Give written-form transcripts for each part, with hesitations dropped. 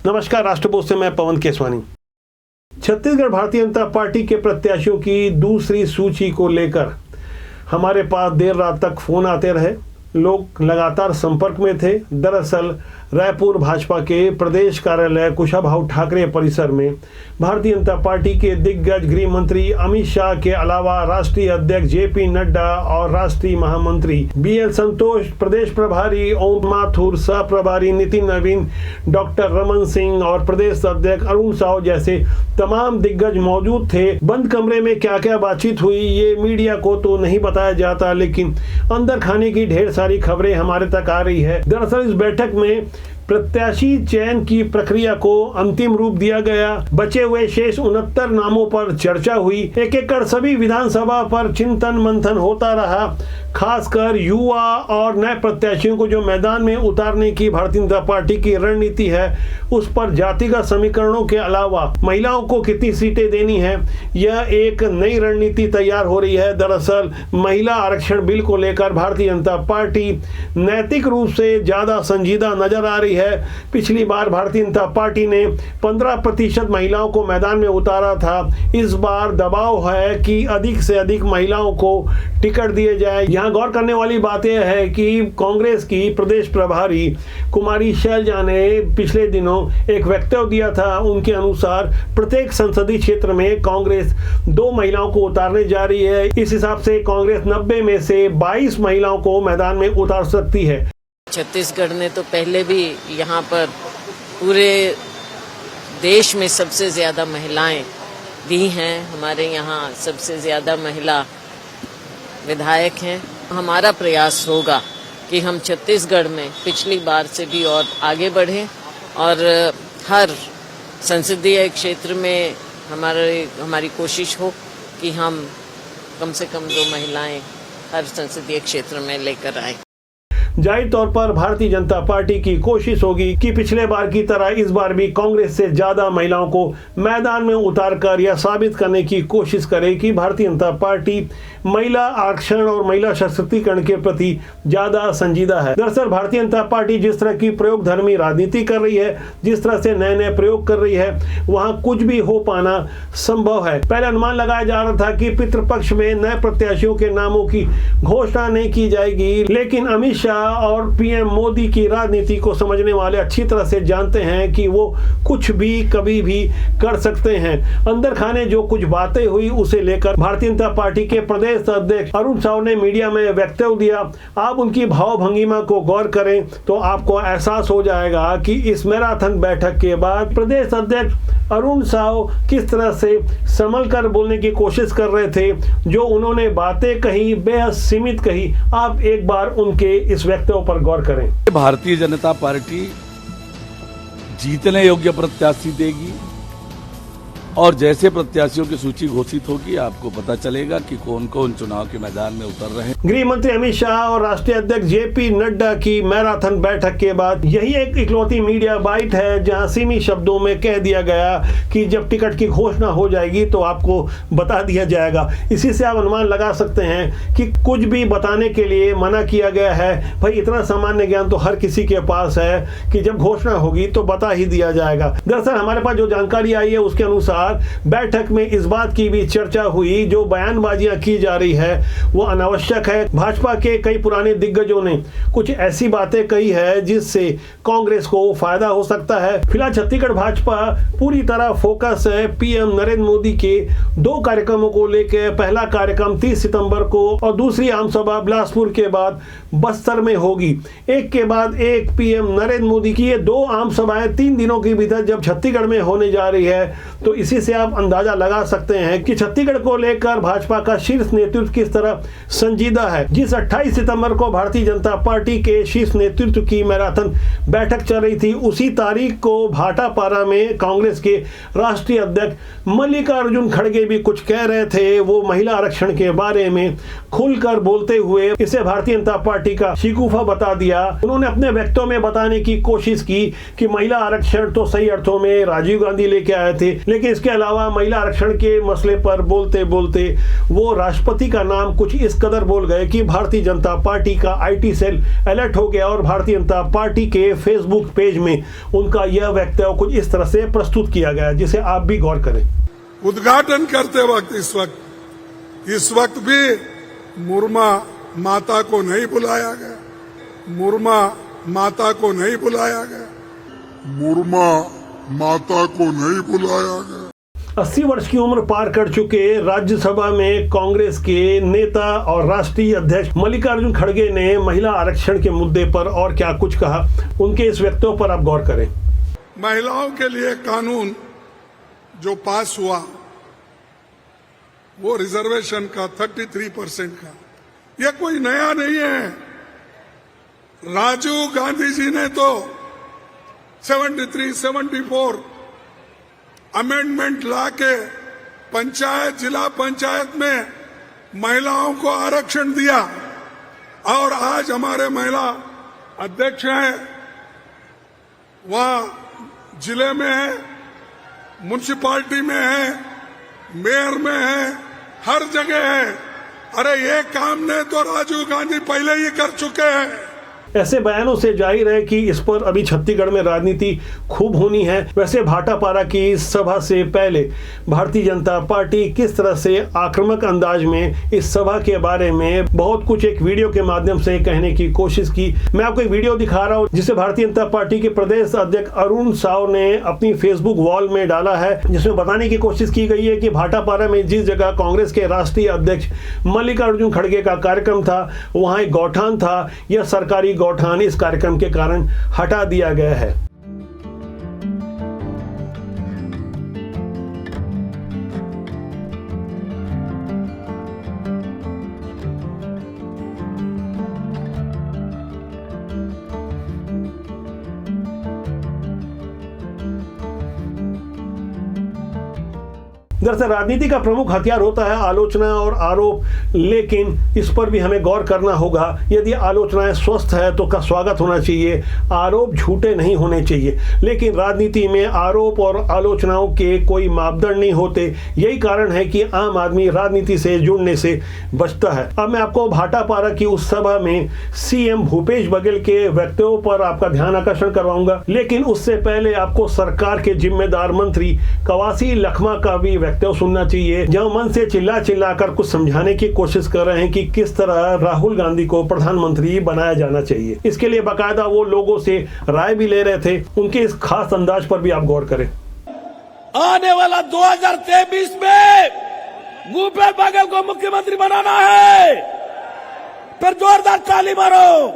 नमस्कार, राष्ट्रपोस्ट से मैं पवन केसवानी। छत्तीसगढ़ भारतीय जनता पार्टी के प्रत्याशियों की दूसरी सूची को लेकर हमारे पास देर रात तक फोन आते रहे। लोग लगातार संपर्क में थे। दरअसल रायपुर भाजपा के प्रदेश कार्यालय कुशाभाऊ ठाकरे परिसर में भारतीय जनता पार्टी के दिग्गज गृह मंत्री अमित शाह के अलावा राष्ट्रीय अध्यक्ष जेपी नड्डा और राष्ट्रीय महामंत्री बीएल संतोष, प्रदेश प्रभारी ओम माथुर, सह प्रभारी नितिन नवीन, डॉक्टर रमन सिंह और प्रदेश अध्यक्ष अरुण साव जैसे तमाम दिग्गज मौजूद थे। बंद कमरे में क्या क्या बातचीत हुई ये मीडिया को तो नहीं बताया जाता, लेकिन अंदर खाने की ढेर सारी खबरें हमारे तक आ रही है। दरअसल इस बैठक में प्रत्याशी चयन की प्रक्रिया को अंतिम रूप दिया गया। बचे हुए शेष 69 नामों पर चर्चा हुई। एक एक कर सभी विधानसभा पर चिंतन मंथन होता रहा। खासकर युवा और नए प्रत्याशियों को जो मैदान में उतारने की भारतीय जनता पार्टी की रणनीति है, उस पर जातिगत समीकरणों के अलावा महिलाओं को कितनी सीटें देनी है, यह एक नई रणनीति तैयार हो रही है। दरअसल महिला आरक्षण बिल को लेकर भारतीय जनता पार्टी नैतिक रूप से ज्यादा संजीदा नजर आ रही है। पिछली बार भारतीय जनता पार्टी ने 15% महिलाओं को मैदान में उतारा था। इस बार दबाव है कि अधिक से अधिक महिलाओं को टिकट दिए जाए। यहाँ गौर करने वाली बात यह है कि कांग्रेस की प्रदेश प्रभारी कुमारी शैलजा ने पिछले दिनों एक वक्तव्य दिया था। उनके अनुसार प्रत्येक संसदीय क्षेत्र में कांग्रेस 2 महिलाओं को उतारने जा रही है। इस हिसाब से कांग्रेस 90 में से 22 महिलाओं को मैदान में उतार सकती है। छत्तीसगढ़ ने तो पहले भी यहाँ पर पूरे देश में सबसे ज्यादा महिलाएं दी हैं। हमारे यहाँ सबसे ज्यादा महिला विधायक हैं। हमारा प्रयास होगा कि हम छत्तीसगढ़ में पिछली बार से भी और आगे बढ़ें और हर संसदीय क्षेत्र में हमारी कोशिश हो कि हम कम से कम 2 महिलाएं हर संसदीय क्षेत्र में लेकर आए। जाहिर तौर पर भारतीय जनता पार्टी की कोशिश होगी कि पिछले बार की तरह इस बार भी कांग्रेस से ज्यादा महिलाओं को मैदान में उतारकर यह साबित करने की कोशिश करे कि भारतीय जनता पार्टी महिला आरक्षण और महिला सशक्तिकरण के प्रति ज्यादा संजीदा है। दरअसल भारतीय जनता पार्टी जिस तरह की प्रयोगधर्मी राजनीति कर रही है, जिस तरह से नए नए प्रयोग कर रही है, वहां कुछ भी हो पाना संभव है। पहले अनुमान लगाया जा रहा था कि पितृपक्ष में नए प्रत्याशियों के नामों की घोषणा नहीं की जाएगी, लेकिन अमित शाह और पीएम मोदी की राजनीति को समझने वाले अच्छी तरह से जानते हैं कि वो कुछ भी कभी भी कर सकते हैं। अंदर खाने जो कुछ बातें हुई उसे लेकर भारतीय जनता पार्टी के प्रदेश अध्यक्ष अरुण साव ने मीडिया में वक्तव्य दिया। आप उनकी भाव भंगिमा को गौर करें तो आपको एहसास हो जाएगा कि इस मैराथन बैठक के बाद प्रदेश अध्यक्ष अरुण साव किस तरह से संभल कर बोलने की कोशिश कर रहे थे। जो उन्होंने बातें कही बेहद सीमित कही। आप एक बार उनके इस वक्तव्य पर गौर करें। भारतीय जनता पार्टी जीतने योग्य प्रत्याशी देगी और जैसे प्रत्याशियों की सूची घोषित होगी आपको पता चलेगा कि कौन कौन चुनाव के मैदान में उतर रहे हैं। गृह मंत्री अमित शाह और राष्ट्रीय अध्यक्ष जेपी नड्डा की मैराथन बैठक के बाद यही एक इकलौती मीडिया बाइट है जहां सीमित शब्दों में कह दिया गया कि जब टिकट की घोषणा हो जाएगी तो आपको बता दिया जाएगा। इसी से आप अनुमान लगा सकते हैं कि कुछ भी बताने के लिए मना किया गया है। भाई इतना सामान्य ज्ञान तो हर किसी के पास है कि जब घोषणा होगी तो बता ही दिया जाएगा। दरअसल हमारे पास जो जानकारी आई है उसके अनुसार बैठक में इस बात की भी चर्चा हुई, जो बयानबाजियां की जा रही है वो अनावश्यक है। भाजपा के कई पुराने दिग्गजों ने कुछ ऐसी बातें कही है जिससे कांग्रेस को फायदा हो सकता है। फिलहाल छत्तीसगढ़ भाजपा पूरी तरह फोकस है पीएम नरेंद्र मोदी के 2 कार्यक्रमों को लेकर। पहला कार्यक्रम 30 सितंबर को और दूसरी आम सभा बिलासपुर के बाद बस्तर में होगी। एक के बाद एक पीएम नरेंद्र मोदी की ये 2 आम सभाएं 3 दिनों के भीतर जब छत्तीसगढ़ में होने जा रही है तो इसी से आप अंदाजा लगा सकते हैं कि छत्तीसगढ़ को लेकर भाजपा का शीर्ष नेतृत्व किस तरह संजीदा है। जिस 28 सितंबर को भारतीय जनता पार्टी के शीर्ष नेतृत्व की मैराथन बैठक चल रही थी, उसी तारीख को भाटापारा में कांग्रेस के राष्ट्रीय अध्यक्ष मल्लिकार्जुन खड़गे भी कुछ कह रहे थे। वो महिला आरक्षण के बारे में खुलकर बोलते हुए इसे भारतीय जनता पार्टी का शिकूफा बता दिया। उन्होंने अपने वक्तव्य में बताने की कोशिश की कि महिला आरक्षण तो सही अर्थों में राजीव गांधी लेके आए थे, लेकिन इसके अलावा महिला आरक्षण के मसले पर बोलते बोलते वो राष्ट्रपति का नाम कुछ इस कदर बोल गए कि भारतीय जनता पार्टी का IT सेल अलर्ट हो गया और भारतीय जनता पार्टी के फेसबुक पेज में उनका यह वक्तव्य कुछ इस तरह से प्रस्तुत किया गया, जिसे आप भी गौर करें। उद्घाटन करते वक्त इस वक्त भी मुर्मा माता को नहीं बुलाया गया, मुर्मा माता को नहीं बुलाया गया, मुर्मा माता को नहीं बुलाया गया। 80 वर्ष की उम्र पार कर चुके राज्यसभा में कांग्रेस के नेता और राष्ट्रीय अध्यक्ष मल्लिकार्जुन खड़गे ने महिला आरक्षण के मुद्दे पर और क्या कुछ कहा, उनके इस वक्तव्य पर आप गौर करें। महिलाओं के लिए कानून जो पास हुआ वो रिजर्वेशन का 33% का, यह कोई नया नहीं है। राजीव गांधी जी ने तो 73-74 अमेंडमेंट लाके पंचायत, जिला पंचायत में महिलाओं को आरक्षण दिया और आज हमारे महिला अध्यक्ष हैं, वहां जिले में है, म्युनिसिपालिटी में है, मेयर में है, हर जगह है। अरे ये काम ने तो राजीव गांधी पहले ही कर चुके हैं। ऐसे बयानों से जाहिर है कि इस पर अभी छत्तीसगढ़ में राजनीति खूब होनी है। वैसे भाटापारा की इस सभा से पहले भारतीय जनता पार्टी किस तरह से आक्रामक अंदाज में इस सभा के बारे में बहुत कुछ एक वीडियो के माध्यम से कहने की कोशिश की। मैं आपको एक वीडियो दिखा रहा हूं जिसे भारतीय जनता पार्टी के प्रदेश अध्यक्ष अरुण साव ने अपनी फेसबुक वॉल में डाला है, जिसमें बताने की कोशिश की गई है कि भाटापारा में जिस जगह कांग्रेस के राष्ट्रीय अध्यक्ष मल्लिकार्जुन खड़गे का कार्यक्रम था, वहां एक गौठान था। यह सरकारी गौठान इस कार्यक्रम के कारण हटा दिया गया है। दरअसल राजनीति का प्रमुख हथियार होता है आलोचना और आरोप, लेकिन इस पर भी हमें गौर करना होगा। यदि आलोचनाएं स्वस्थ है तो का स्वागत होना चाहिए, आरोप झूठे नहीं होने चाहिए। लेकिन राजनीति में आरोप और आलोचनाओं के कोई मापदंड नहीं होते। यही कारण है कि आम आदमी राजनीति से जुड़ने से बचता है। अब मैं आपको भाटापारा की उस सभा में CM भूपेश बघेल के वक्तव्यों पर आपका ध्यान आकर्षण करवाऊंगा, लेकिन उससे पहले आपको सरकार के जिम्मेदार मंत्री कवासी लखमा का भी वक्तव्य सुनना चाहिए, जहां मन से चिल्ला चिल्लाकर कुछ समझाने की कोशिश कर रहे हैं कि किस तरह राहुल गांधी को प्रधानमंत्री बनाया जाना चाहिए। इसके लिए बाकायदा वो लोगों से राय भी ले रहे थे। उनके इस खास अंदाज पर भी आप गौर करें। आने वाला 2023 में भूपेश बघेल को मुख्यमंत्री बनाना है, फिर जोरदार ताली मारो।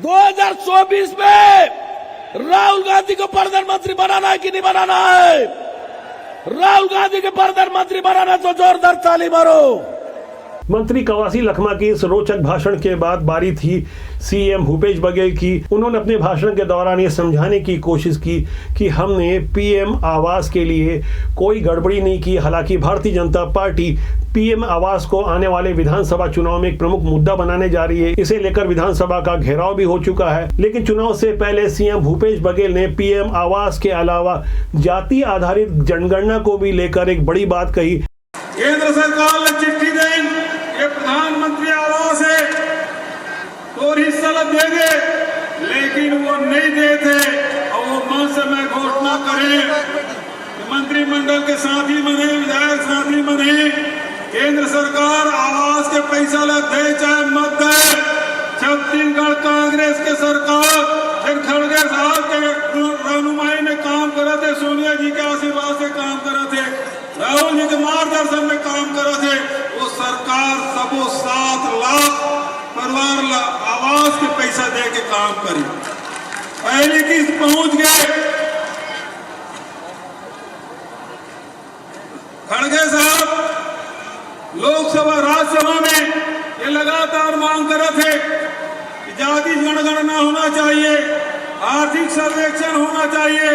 2024 में राहुल गांधी को प्रधानमंत्री बनाना है कि नहीं बनाना है? राहुल गांधी के प्रधानमंत्री बनाना तो जोरदार ताली मारो। मंत्री कवासी लखमा की इस रोचक भाषण के बाद बारी थी CM भूपेश बघेल की। उन्होंने अपने भाषण के दौरान ये समझाने की कोशिश की कि हमने PM आवास के लिए कोई गड़बड़ी नहीं की। हालांकि भारतीय जनता पार्टी PM आवास को आने वाले विधानसभा चुनाव में एक प्रमुख मुद्दा बनाने जा रही है। इसे लेकर विधानसभा का घेराव भी हो चुका है। लेकिन चुनाव से पहले CM भूपेश बघेल ने PM आवास के अलावा जाति आधारित जनगणना को भी लेकर एक बड़ी बात कही। केंद्र सरकार ने चिट्ठी दी, ये प्रधानमंत्री आवास है तो हिस्सा देंगे, लेकिन वो नहीं देते और वो मन से मैं घोषणा करें, मंत्रिमंडल के साथी बने, विधायक साथी बने, केंद्र सरकार आवास के पैसा दे चाहे मत दे। छत्तीसगढ़ कांग्रेस के सरकार फिर खड़गे साहब के रहनुमाई में काम करे थे, सोनिया जी के आशीर्वाद से काम करे थे, राहुल जी के मार्गदर्शन में काम करे थे, वो सरकार सबो 7 लाख परिवार आवास के पैसा दे के काम करी। पहली किस्त पहुंच गए। खड़गे साहब लोकसभा राज्यसभा में ये लगातार मांग कर रहे थे कि जाति जनगणना होना चाहिए, आर्थिक सर्वेक्षण होना चाहिए।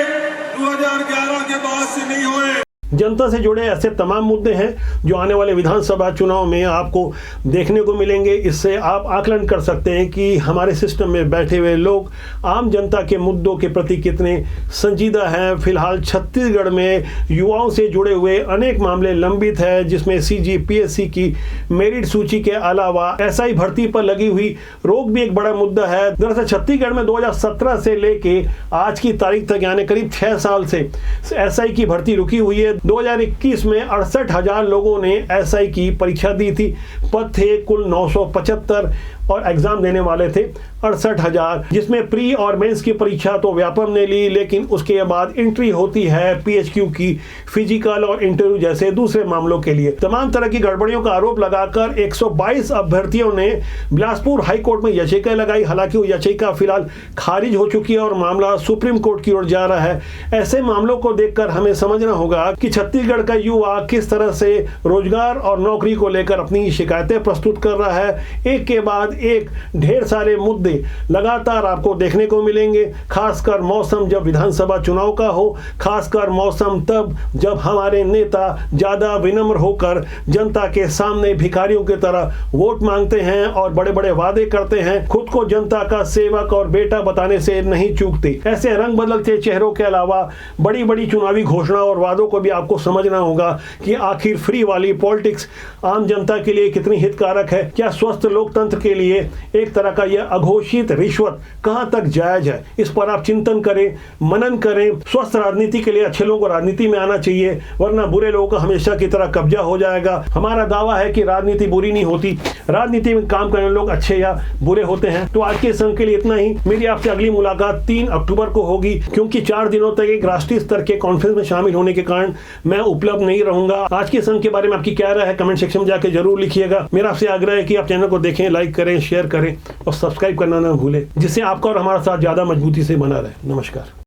2011 के बाद से नहीं हुए। जनता से जुड़े ऐसे तमाम मुद्दे हैं जो आने वाले विधानसभा चुनाव में आपको देखने को मिलेंगे। इससे आप आकलन कर सकते हैं कि हमारे सिस्टम में बैठे हुए लोग आम जनता के मुद्दों के प्रति कितने संजीदा हैं। फिलहाल छत्तीसगढ़ में युवाओं से जुड़े हुए अनेक मामले लंबित है, जिसमें CGPSC की मेरिट सूची के अलावा SI भर्ती पर लगी हुई रोक भी एक बड़ा मुद्दा है। दरअसल छत्तीसगढ़ में 2017 से लेके आज की तारीख तक यानी करीब 6 साल से SI की भर्ती रुकी हुई है। 2021 में 68,000 लोगों ने SI की परीक्षा दी थी। पद थे कुल 975 और एग्जाम देने वाले थे 68,000, जिसमें प्री और मेंस की परीक्षा तो व्यापम ने ली, लेकिन उसके बाद एंट्री होती है PHQ की, फिजिकल और इंटरव्यू जैसे दूसरे मामलों के लिए। तमाम तरह की गड़बड़ियों का आरोप लगाकर 122 अभ्यर्थियों ने बिलासपुर हाई कोर्ट में याचिका लगाई। हालांकि वो याचिका फिलहाल खारिज हो चुकी है और मामला सुप्रीम कोर्ट की ओर जा रहा है। ऐसे मामलों को देखकर हमें समझना होगा कि छत्तीसगढ़ का युवा किस तरह से रोजगार और नौकरी को लेकर अपनी शिकायतें प्रस्तुत कर रहा है। एक के बाद एक ढेर सारे मुद्दे लगातार आपको देखने को मिलेंगे, खासकर मौसम जब विधानसभा चुनाव का हो, खासकर मौसम तब जब हमारे नेता ज्यादा विनम्र होकर जनता के सामने भिखारियों की तरह वोट मांगते हैं और बड़े बड़े वादे करते हैं। खुद को जनता का सेवक और बेटा बताने से नहीं चूकते। ऐसे रंग बदलते चेहरों के अलावा बड़ी बड़ी चुनावी घोषणा और वादों को भी आपको समझना होगा कि आखिर फ्री वाली पॉलिटिक्स आम जनता के लिए कितनी हितकारक है। क्या स्वस्थ लोकतंत्र के लिए एक तरह का यह अघोषित रिश्वत कहां तक जायज है? इस पर आप चिंतन करें, मनन करें। स्वस्थ राजनीति के लिए अच्छे लोगों को राजनीति में आना चाहिए, वरना बुरे लोगों का हमेशा की तरह कब्जा हो जाएगा। हमारा दावा है कि राजनीति बुरी नहीं होती, राजनीति में काम करने लोग अच्छे या बुरे होते हैं। तो आज के संग के लिए इतना ही। मेरी आपसे अगली मुलाकात 3 अक्टूबर को होगी, क्योंकि 4 दिनों तक एक राष्ट्रीय स्तर के कॉन्फ्रेंस में शामिल होने के कारण मैं उपलब्ध नहीं रहूंगा। आज के संग के बारे में आपकी क्या राय है कमेंट सेक्शन में जाकर जरूर लिखिएगा। मेरा आपसे आग्रह है कि आप चैनल को देखें, लाइक करें, शेयर करें और सब्सक्राइब करना ना भूलें, जिससे आपका और हमारा साथ ज्यादा मजबूती से बना रहे। नमस्कार।